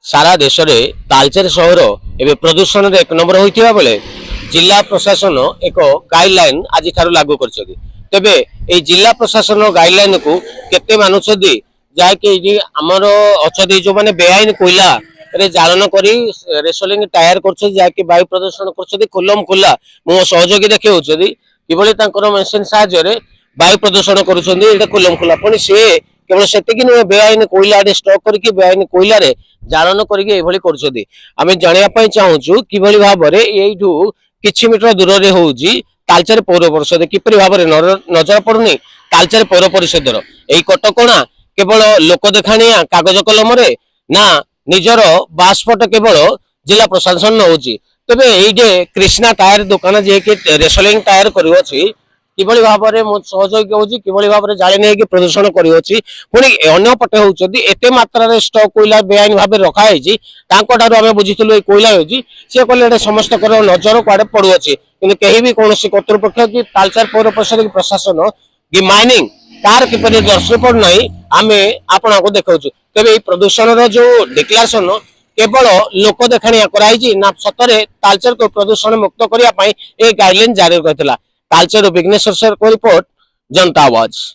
सारा देश में तालचेर सहर एवं प्रदूषण एक नंबर होता बेले जिला प्रशासन एक गाइडलाइन आज लागू कर तेबे ये जिला प्रशासन गाइडलाइन को केते मानुछदी जहाँकि आमर अच्छा जो मैंने बेआईन कोईला रे जालन करी रेसलिंग टायर कर वायु प्रदूषण कर खुलम खुला मो सहयोगी देखा किभली मेसिन साहाय्य वायु प्रदूषण कर खुलम खुला पुणी सी केवल से बेआईन कोईला स्टक करके बेआईन कोईला जालन करके आम जानापी चाहूँ कि भाव में यू किछि मीटर दूर में हूँ तालचेर पौर परिषद किपरि भाव में नजर पड़ुनी तालचेर पौर परिषद यही कटकणा केवल लोक देखाणिया कागज कलम ना निजर बासपट केवल जिला प्रशासन नौ तेज ये कृष्णा टायर दुकान जी रेसलिंग टायर कर किभली भाव में मो सहयोगी होची किभली भाव में जाली नहीं प्रदूषण करी पुणी अन्य पटे होती एत मात्रा स्टक कोईला बेआईन भाव रखाई आम बुझीलु कोईला होती सी कहले समस्त नजर कुआडे पड़ुअछि कि कहीं भी कौन कर्तृपक्ष कि तालचेर पौर परिषद की प्रशासन कि माइनिंग कार किपर दर्श पड़ना आम आपण को देखा तेज प्रदूषण जो डिक्लेरेशन केवल लोक देखाणिया कराई ना सतरे तालचेर को प्रदूषण मुक्त करने गाइडलाइन जारी करथिला। तालचेर विघ्नेश्वर सर को रिपोर्ट जनता आवाज।